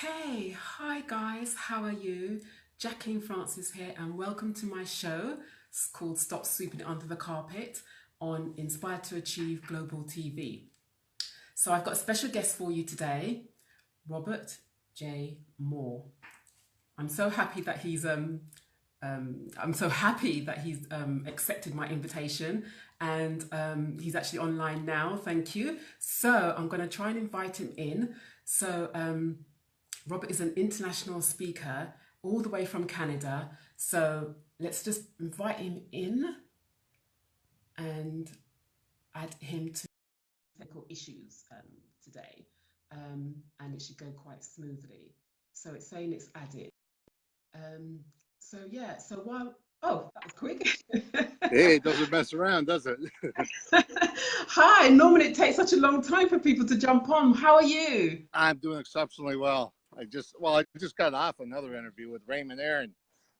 Okay, hi guys, how are you? Jacqueline-Francis here, and welcome to my show. It's called Stop Sweeping It Under the Carpet on Inspired to Achieve Global TV. So I've got a special guest for you today, Robert J. Moore. I'm so happy that he's accepted my invitation, and he's actually online now. Thank you. So I'm going to try and invite him in. So Robert is an international speaker all the way from Canada. So let's just invite him in and add him to technical issues today. And it should go quite smoothly. So it's saying it's added. So yeah, so while, oh, that was quick. Hey, it doesn't mess around, does it? Hi, normally it takes such a long time for people to jump on. How are you? I'm doing exceptionally well. I just got off another interview with Raymond Aaron,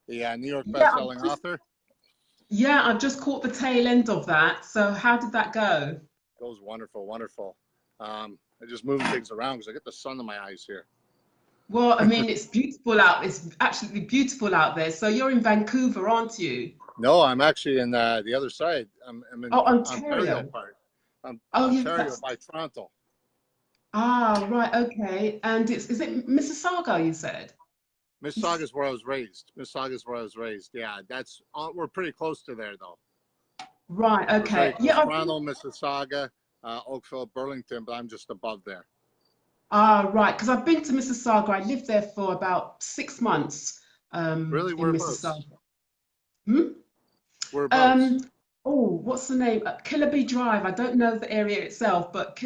the New York Yeah, best-selling author. I've just caught the tail end of that. So how did that go? Goes wonderful, wonderful. I just moving things around because I get the sun in my eyes here. Well, I mean, it's beautiful out. It's absolutely beautiful out there. So you're in Vancouver, aren't you? No, I'm actually in the other side. I'm in Oh, Ontario Ontario. part. Oh, yeah, Ontario that's by Toronto. right, okay. And is it Mississauga, you said? Mississauga is where I was raised. Mississauga is where I was raised. Yeah, we're pretty close to there though. Right, We're very okay. close. Yeah, Toronto, Mississauga, Oakville, Burlington, but I'm just above there. right. Because I've been to Mississauga. I lived there for about 6 months, Really, in whereabouts? Mississauga. Hmm? Whereabouts? Um, what's the name? Killaby Drive. I don't know the area itself, but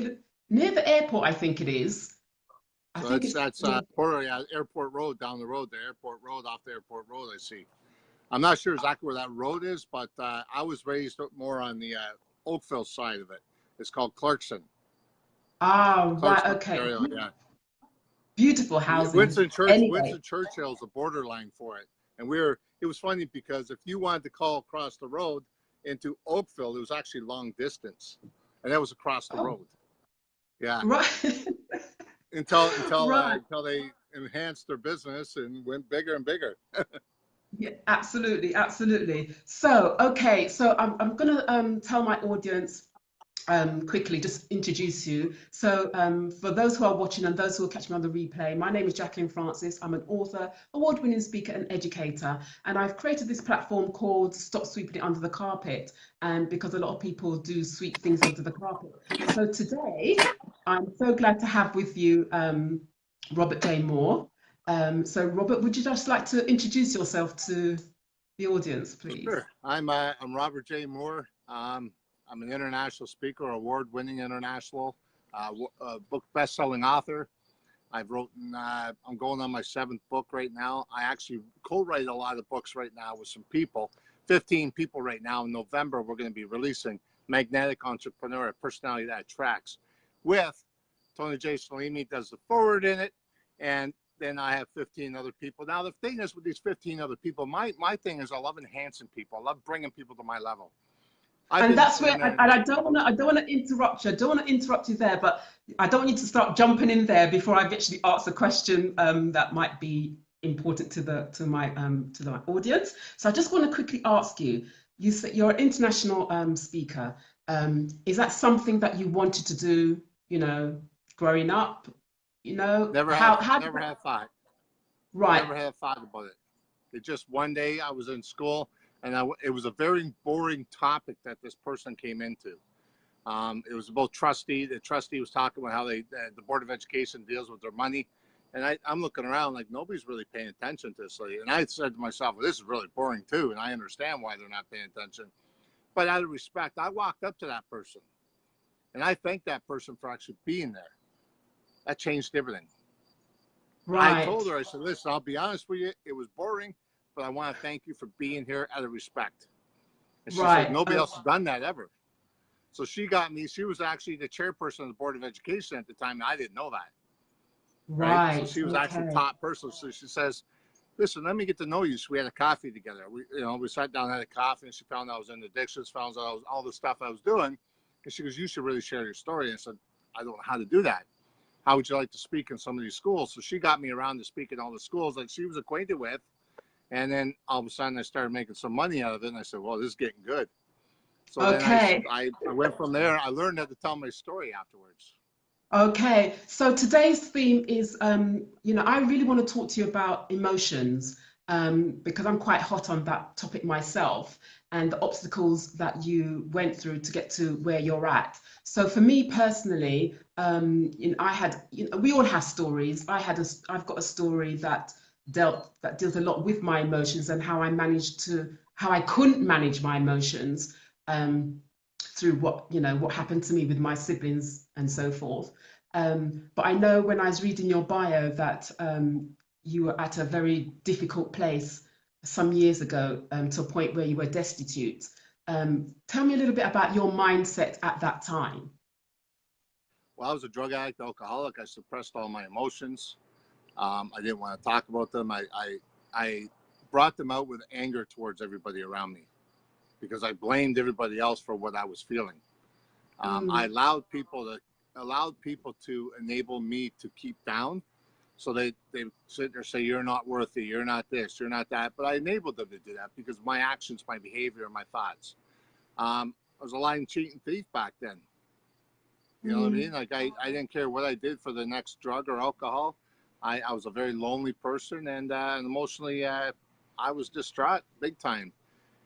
near the airport, I think it is. I So think that's it's that's yeah. Airport Road down the road, the Airport Road off the Airport Road. I see. I'm not sure exactly where that road is, but I was raised up more on the Oakville side of it. It's called Clarkson, Right, Clarkson, okay. Ontario. Yeah, Beautiful housing. Winston Anyway, Churchill is the borderline for it, and we were. It was funny because if you wanted to call across the road into Oakville, it was actually long distance, and that was across the oh, road. Yeah, right, until until uh, right. until they enhanced their business and went bigger and bigger. Yeah, absolutely, absolutely. So, okay, so I'm gonna tell my audience quickly, just introduce you. So, for those who are watching and those who will catch me on the replay, my name is Jacqueline Francis. I'm an author, award-winning speaker, and educator, and I've created this platform called Stop Sweeping It Under the Carpet, and because a lot of people do sweep things under the carpet. So today, I'm so glad to have with you Robert J. Moore. So, Robert, would you just like to introduce yourself to the audience, please? Sure. I'm Robert J. Moore. I'm an international speaker, award-winning international book best-selling author. I'm going on my 7th book right now. I actually co-write a lot of books right now with some people, 15 people right now. In November, we're going to be releasing Magnetic Entrepreneur, a personality that attracts, with Tony J. Salimi does the forward in it, and then I have 15 other people. Now, the thing is with these 15 other people, my thing is I love enhancing people. I love bringing people to my level. I've And been that's where, and I don't want to interrupt you. I don't want to interrupt you there, but I don't want you to start jumping in there before I've actually asked a question that might be important to my audience. So I just want to quickly ask you. You said you're an international speaker. Is that something that you wanted to do? You know, growing up. You know, how did never that? had thought. Right. Never had thought about it. It just one day I was in school and it was a very boring topic that this person came into. It was about trustee. The trustee was talking about how the Board of Education deals with their money. And I'm looking around like nobody's really paying attention to this lady. And I said to myself, well, this is really boring too. And I understand why they're not paying attention. But out of respect, I walked up to that person and I thanked that person for actually being there. That changed everything. I Right. told her, I said, listen, I'll be honest with you, it was boring, but I want to thank you for being here out of respect. And she said, Right. nobody else has done that ever. So she got me, she was actually the chairperson of the Board of Education at the time, and I didn't know that, right? So Right. she was actually Okay. top person. So she says, listen, let me get to know you. So we had a coffee together. We sat down, had a coffee, and she found out I was in addictions, found out all the stuff I was doing. And she goes, you should really share your story. And I said, I don't know how to do that. how would you like to speak in some of these schools? So she got me around to speak in all the schools that she was acquainted with. And then all of a sudden I started making some money out of it. And I said, well, this is getting good. So then I went from there. I learned how to tell my story afterwards. Okay, so today's theme is, I really want to talk to you about emotions, because I'm quite hot on that topic myself and the obstacles that you went through to get to where you're at. So for me personally, I had, we all have stories. I've got a story that deals a lot with my emotions and how I couldn't manage my emotions. Through what happened to me with my siblings and so forth. But I know when I was reading your bio that you were at a very difficult place some years ago, to a point where you were destitute. Tell me a little bit about your mindset at that time. Well, I was a drug addict, alcoholic. I suppressed all my emotions. I didn't want to talk about them. I brought them out with anger towards everybody around me, because I blamed everybody else for what I was feeling. I allowed people to enable me to keep down. So they sit there and say, you're not worthy, you're not this, you're not that. But I enabled them to do that because my actions, my behavior, my thoughts. I was a lying, cheating thief back then. You know what I mean? Like I didn't care what I did for the next drug or alcohol. I was a very lonely person, and emotionally I was distraught big time.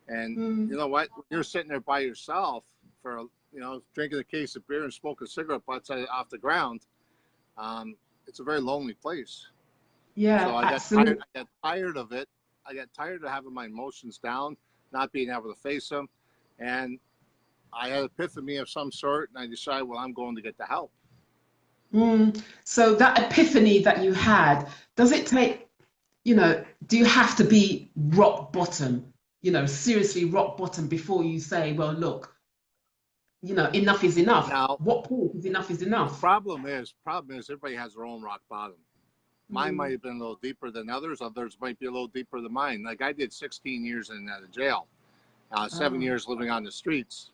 And you know what? When you're sitting there by yourself for, drinking a case of beer and smoking cigarette butts off the ground, it's a very lonely place. Yeah, so absolutely. I got tired of it. I got tired of having my emotions down, not being able to face them. And I had an epiphany of some sort, and I decided, well, I'm going to get the help. So that epiphany that you had, does it take, do you have to be rock bottom, seriously rock bottom before you say, well, look, enough is enough? Now, What point is enough is the enough? problem is everybody has their own rock bottom. Mine might have been a little deeper than others. Others might be a little deeper than mine. Like I did 16 years in the jail, 7 years living on the streets.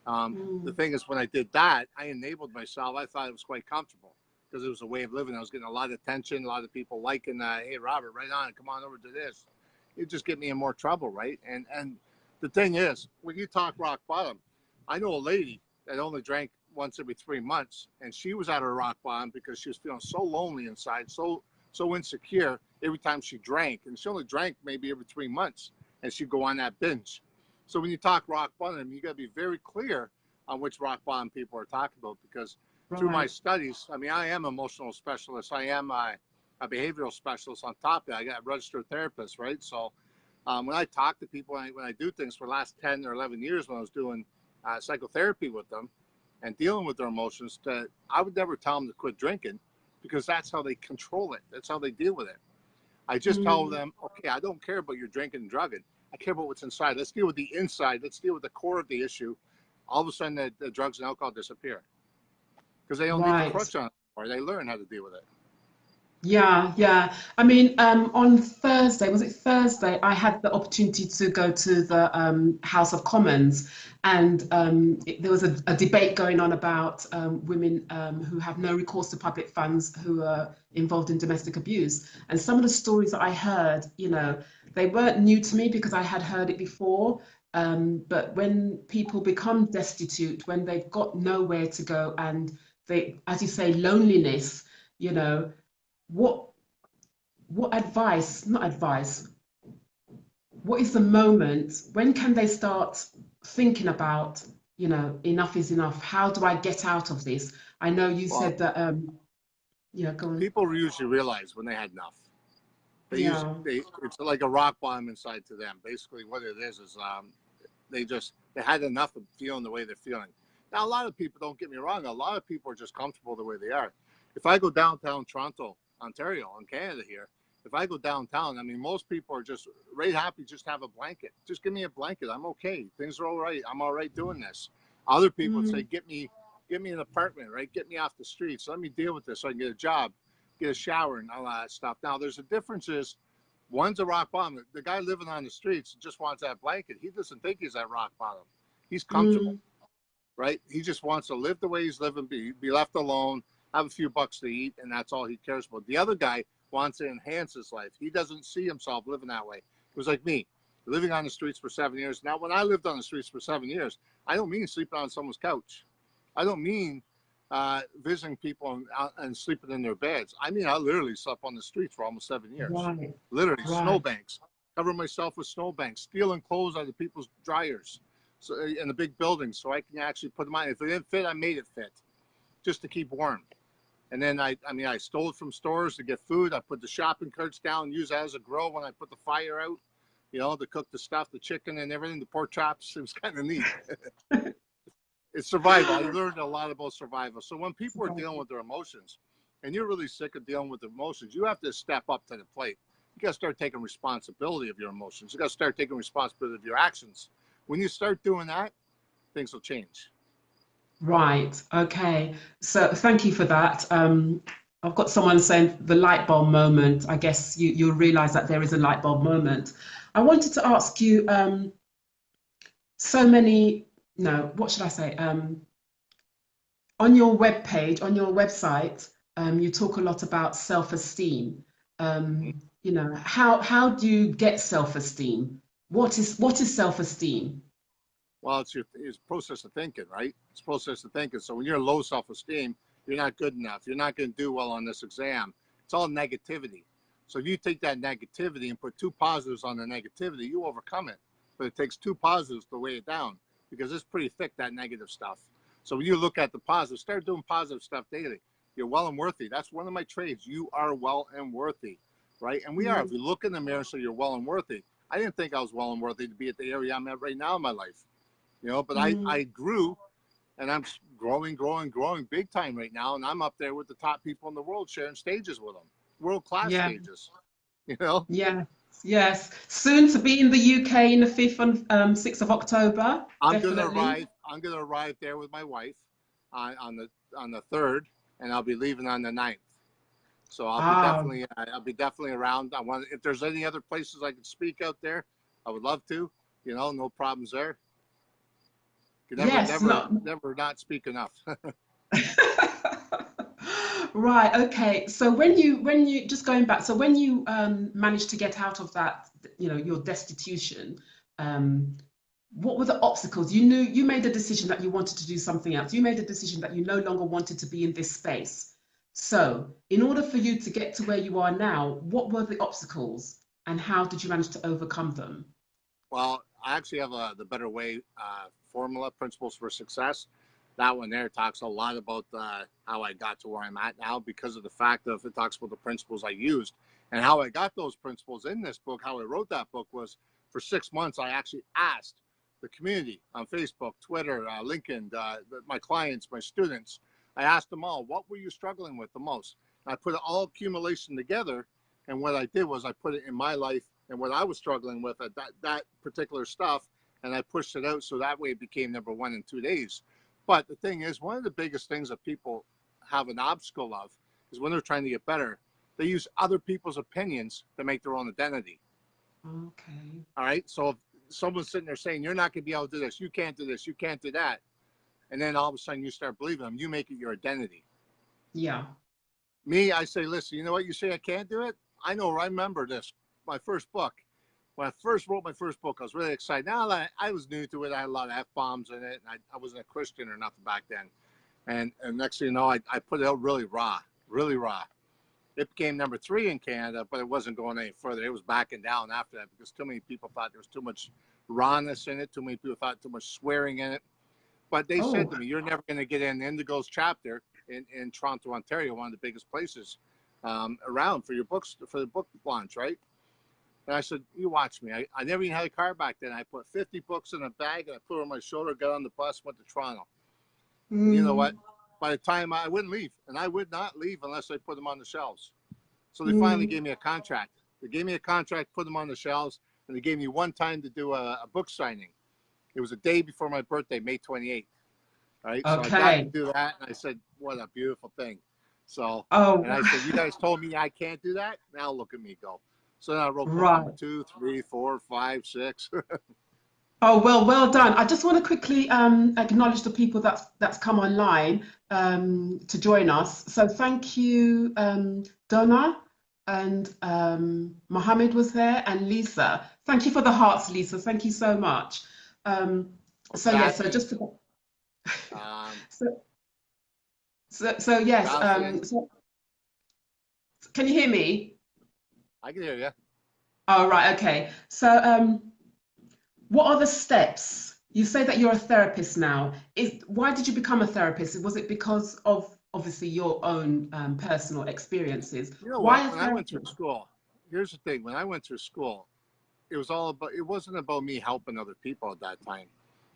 The thing is, when I did that, I enabled myself. I thought it was quite comfortable because it was a way of living. I was getting a lot of attention, a lot of people liking, hey, Robert, right on, come on over to this. It just get me in more trouble, right? And the thing is, when you talk rock bottom, I know a lady that only drank once every 3 months, and she was at her rock bottom because she was feeling so lonely inside, so insecure every time she drank. And she only drank maybe every 3 months, and she'd go on that binge. So when you talk rock bottom, you got to be very clear on which rock bottom people are talking about, because through my studies, I mean, I am an emotional specialist. I am a behavioral specialist on top of that. I got a registered therapist, right? So when I talk to people, when I do things for the last 10 or 11 years, when I was doing psychotherapy with them and dealing with their emotions, I would never tell them to quit drinking, because that's how they control it. That's how they deal with it. I just tell them, okay, I don't care about your drinking and drugging. I care about what's inside. Let's deal with the inside. Let's deal with the core of the issue. All of a sudden, the drugs and alcohol disappear because they don't need the crutch on it, or they learn how to deal with it. Yeah, yeah. I mean, on Thursday, was it Thursday? I had the opportunity to go to the House of Commons, and there was a debate going on about women who have no recourse to public funds who are involved in domestic abuse. And some of the stories that I heard, they weren't new to me because I had heard it before. But when people become destitute, when they've got nowhere to go, and they, as you say, loneliness, what advice, not advice, what is the moment, when can they start thinking about, enough is enough? How do I get out of this? I know you said that, go on. People usually realize when they had enough. It's like a rock bottom inside to them. Basically what it is they had enough of feeling the way they're feeling. Now, a lot of people, don't get me wrong, a lot of people are just comfortable the way they are. If I go downtown Toronto, Ontario, in Canada here, if I go downtown, I mean, most people are just right happy just have a blanket. Just give me a blanket. I'm okay. Things are all right. I'm all right doing this. Other people say, get me an apartment, right? Get me off the streets. Let me deal with this so I can get a job, get a shower, and all that stuff. Now, there's a difference is, one's a rock bottom. The guy living on the streets just wants that blanket. He doesn't think he's at rock bottom. He's comfortable, right? He just wants to live the way he's living, be left alone, have a few bucks to eat, and that's all he cares about. The other guy wants to enhance his life. He doesn't see himself living that way. It was like me, living on the streets for 7 years. Now, when I lived on the streets for 7 years, I don't mean sleeping on someone's couch. I don't mean visiting people and sleeping in their beds. I mean, I literally slept on the streets for almost 7 years. Right. Literally, Right. snowbanks. Cover myself with snowbanks, stealing clothes out of people's dryers, so in the big buildings, so I can actually put them on. If it didn't fit, I made it fit, just to keep warm. And then I stole it from stores to get food. I put the shopping carts down, use that as a grill when I put the fire out, you know, to cook the stuff, the chicken and everything, the pork chops. It was kind of neat. It's survival. I learned a lot about survival. So when people are dealing with their emotions, and you're really sick of dealing with emotions, you have to step up to the plate. You got to start taking responsibility of your emotions. You got to start taking responsibility of your actions. When you start doing that, things will change. Right. Okay. So thank you for that. I've got someone saying the light bulb moment. I guess you'll realize that there is a light bulb moment. I wanted to ask you, what should I say? On your webpage, on your website, you talk a lot about self-esteem. You know, how do you get self-esteem? What is self-esteem? Well, it's process of thinking, right? It's process of thinking. So when you're low self-esteem, you're not good enough. You're not going to do well on this exam. It's all negativity. So if you take that negativity and put two positives on the negativity, you overcome it. But it takes two positives to weigh it down, because it's pretty thick, that negative stuff. So when you look at the positive, start doing positive stuff daily. You're well and worthy. That's one of my trades. You are well and worthy, right? And we are. If you look in the mirror and say you're well and worthy, I didn't think I was well and worthy to be at the area I'm at right now in my life. You know, but I grew, and I'm growing big time right now. And I'm up there with the top people in the world, sharing stages with them, world-class stages, you know? Yeah. Yes. Soon to be in the UK in the 5th and 6th of October. I'm Definitely. gonna arrive there with my wife on the 3rd, and I'll be leaving on the 9th. So I'll be definitely around. If there's any other places I could speak out there, I would love to. You know, no problems there. You never not speak enough. Right. Okay. So when you just going back, so when you managed to get out of that, you know, your destitution, what were the obstacles? You made a decision that you wanted to do something else. You made a decision that you no longer wanted to be in this space. So in order for you to get to where you are now, what were the obstacles and how did you manage to overcome them? Well, I actually have the Better Way formula, Principles for Success. That one there talks a lot about how I got to where I'm at now, because of the fact of it talks about the principles I used and how I got those principles in this book. How I wrote that book was, for 6 months, I actually asked the community on Facebook, Twitter, LinkedIn, my clients, my students. I asked them all, what were you struggling with the most? And I put it all accumulation together. And what I did was I put it in my life and what I was struggling with at that particular stuff. And I pushed it out, so that way it became #1 in 2 days. But the thing is, one of the biggest things that people have an obstacle of is when they're trying to get better, they use other people's opinions to make their own identity. Okay. All right. So if someone's sitting there saying, you're not going to be able to do this, you can't do this, you can't do that, and then all of a sudden you start believing them, you make it your identity. Yeah. Me, I say, listen, you know what? You say I can't do it? I know, I remember this, my first book. When I first wrote my first book, I was really excited. Now I was new to it. I had a lot of F-bombs in it, and I wasn't a Christian or nothing back then. And next thing you know, I put it out really raw. It became #3 in Canada, but it wasn't going any further. It was backing down after that because too many people thought there was too much rawness in it. Too many people thought too much swearing in it. But they said to me, you're never going to get in Indigo's chapter in Toronto, Ontario, one of the biggest places around for your books, for the book launch, right? And I said, you watch me. I never even had a car back then. I put 50 books in a bag and I put it on my shoulder, got on the bus, went to Toronto. You know what? By the time I wouldn't leave, and I would not leave unless I put them on the shelves. So they finally gave me a contract. They gave me a contract, put them on the shelves, and they gave me one time to do a book signing. It was a day before my birthday, May 28th. Right? So I got to do that, and I said, what a beautiful thing. So, and I said, you guys told me I can't do that? Now look at me go. So then I wrote book #2, 3, 4, 5, 6. Oh, well done. I just want to quickly acknowledge the people that's come online to join us. So thank you, Donna, and Mohammed was there, and Lisa. Thank you for the hearts, Lisa. Thank you so much. Um, so yes, so Kathy, just to, um, so so yes. Jocelyn, So can you hear me? I can hear you. Oh, right. Okay. So what are the steps? You say that you're a therapist now. Why did you become a therapist? Was it because of obviously your own personal experiences? You know Why what? a When I went through therapist? school, here's the thing. When I went through school, it was all about. It wasn't about me helping other people at that time.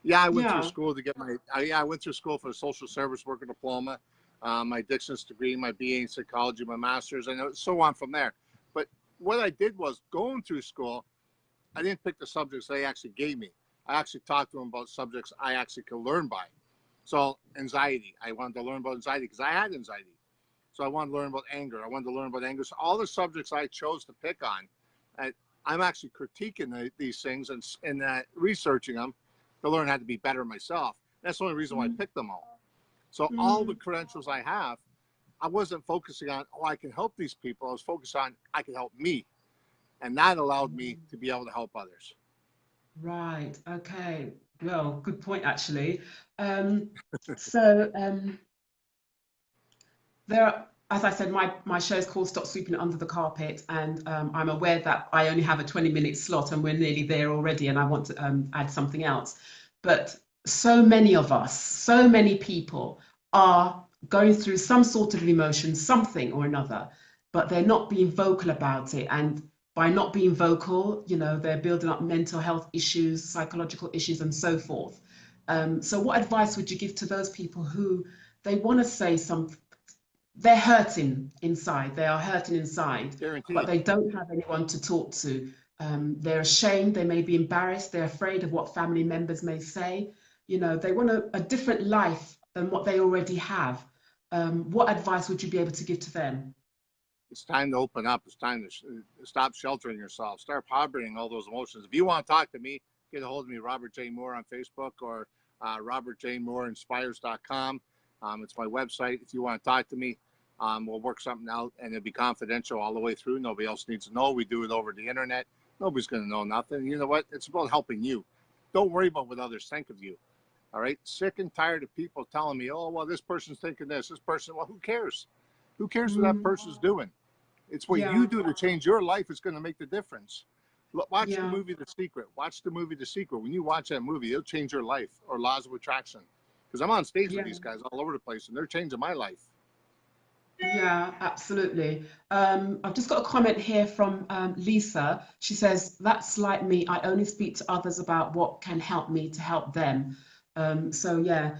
Yeah, I went through Yeah. school to get my. Yeah, I went through school for a social service worker diploma, my addictions degree, my BA in psychology, my master's, and so on from there. But what I did was going through school. I didn't pick the subjects they actually gave me. I actually talked to them about subjects I actually could learn by. So anxiety, I wanted to learn about anxiety because I had anxiety. So I wanted to learn about anger. I wanted to learn about anger. So all the subjects I chose to pick on, I, I'm actually critiquing these things and researching them to learn how to be better myself. That's the only reason why I picked them all. So all the Mm. credentials I have, I wasn't focusing on, oh, I can help these people. I was focused on, I can help me. And that allowed me to be able to help others. Right. Okay. Well, good point actually. Um, so there are, as I said, my show is called Stop Sweeping It Under the Carpet, and I'm aware that I only have a 20-minute slot, and we're nearly there already, and I want to add something else. But so many of us, so many people are going through some sort of emotion, something or another, but they're not being vocal about it. And by not being vocal, they're building up mental health issues, psychological issues, and so forth. So, what advice would you give to those people who they want to say something? They're hurting inside. They are hurting inside, but Guaranteed. they don't have anyone to talk to. They're ashamed. They may be embarrassed. They're afraid of what family members may say. They want a different life than what they already have. What advice would you be able to give to them? It's time to open up. It's time to stop sheltering yourself. Start harboring all those emotions. If you want to talk to me, get a hold of me, Robert J. Moore on Facebook or robertjmooreinspires.com. It's my website. If you want to talk to me, we'll work something out and it'll be confidential all the way through. Nobody else needs to know. We do it over the internet. Nobody's going to know nothing. You know what? It's about helping you. Don't worry about what others think of you. All right. Sick and tired of people telling me, oh, well, this person's thinking this person. Well, who cares? Who cares what that Mm, person's doing? It's what you yeah, do to change your life is going to make the difference. Watch the yeah, movie The Secret. Watch the movie The Secret. When you watch that movie, it'll change your life. Or Laws of Attraction. Because I'm on stage with yeah. these guys all over the place, and they're changing my life. Yeah, absolutely. I've just got a comment here from Lisa. She says, "That's like me. I only speak to others about what can help me to help them." So yeah,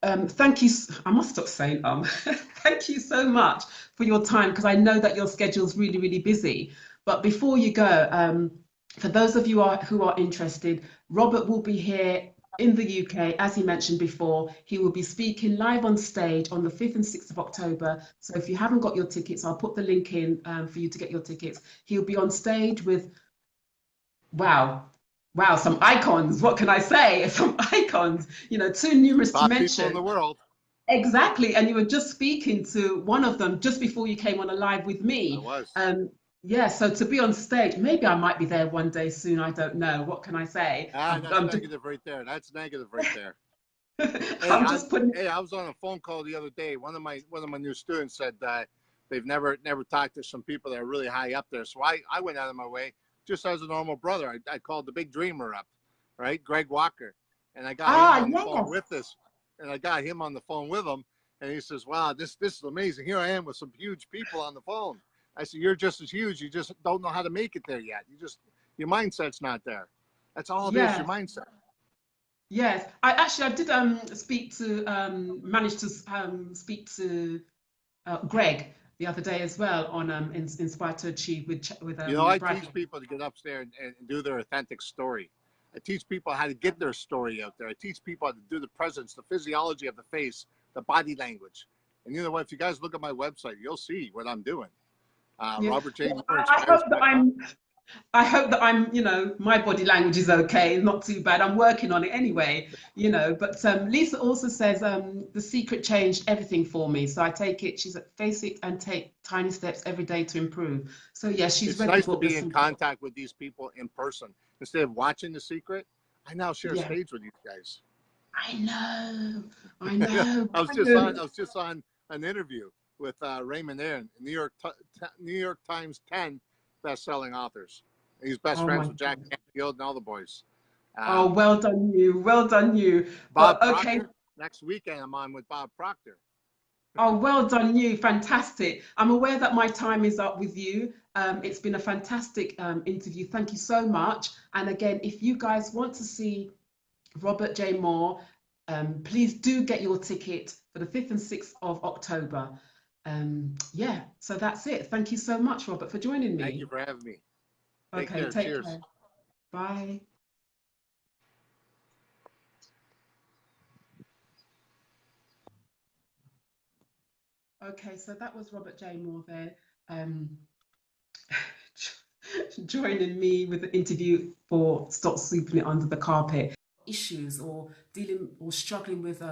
thank you. I must stop saying thank you so much for your time because I know that your schedule's really, really busy. But before you go, for those of you who are interested, Robert will be here in the UK, as he mentioned before. He will be speaking live on stage on the 5th and 6th of October. So if you haven't got your tickets, I'll put the link in for you to get your tickets. He'll be on stage with, wow, wow, some icons. What can I say? Some icons, too numerous to Top people in mention. the world. Exactly. And you were just speaking to one of them just before you came on a live with I me. was. Yeah, so to be on stage, maybe I might be there one day soon. I don't know. What can I say? That's negative right there. That's negative right there. Hey, I'm just putting. I was on a phone call the other day. One of my new students said they've never talked to some people that are really high up there. So I went out of my way just as a normal brother. I called the big dreamer up, right, Greg Walker, and I got him Ah, on the phone yes. with this, and I got him on the phone with him, and he says, "Wow, this is amazing. Here I am with some huge people on the phone." I said, "You're just as huge. You just don't know how to make it there yet. Your mindset's not there. That's all it is. Your Yes. mindset." Yes. I did manage to speak to Greg the other day as well on Inspired to Achieve with I teach Bradley. people to get upstairs and do their authentic story. I teach people how to get their story out there. I teach people how to do the presence, the physiology of the face, the body language. And you know what? If you guys look at my website, you'll see what I'm doing. Yeah. Robert J. Well, Moore I hope that Inspires.com. I hope that I'm, my body language is okay, not too bad. I'm working on it anyway, But Lisa also says the secret changed everything for me. So I take it, she's like, face it and take tiny steps every day to improve. So yeah, she's It's read the nice to book. be There's in some, contact with these people in person instead of watching The Secret. I now share yeah, stage with you guys. I know, I know. I was just on an interview with Raymond Aaron, New York Times 10 best-selling authors. He's best Oh my friends with Jack God. Canfield and all the boys. Oh, Um, well done you, well done you. Bob But okay, Proctor. Next weekend, I'm on with Bob Proctor. oh, well done you, fantastic. I'm aware that my time is up with you. It's been a fantastic interview. Thank you so much. And again, if you guys want to see Robert J. Moore, please do get your ticket for the 5th and 6th of October. Yeah, so that's it. Thank you so much, Robert, for joining Thank you me. for having me. Take Okay, care. take Cheers. care. Bye. Okay, so that was Robert J. Moore there, um, joining me with the interview for Stop Sweeping It Under the Carpet. Issues or dealing or struggling with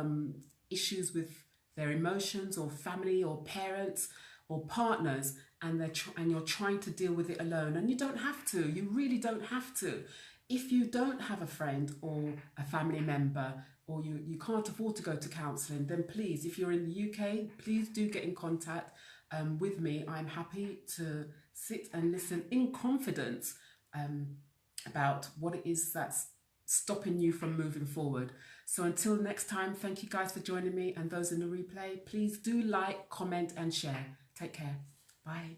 issues with their emotions or family or parents or partners, and and you're trying to deal with it alone, and you don't have to. You really don't have to. If you don't have a friend or a family member, or you can't afford to go to counselling, then please, if you're in the UK, please do get in contact with me. I'm happy to sit and listen in confidence um, about what it is that's stopping you from moving forward. So until next time, thank you guys for joining me, and those in the replay, please do like, comment and share. Take care. Bye.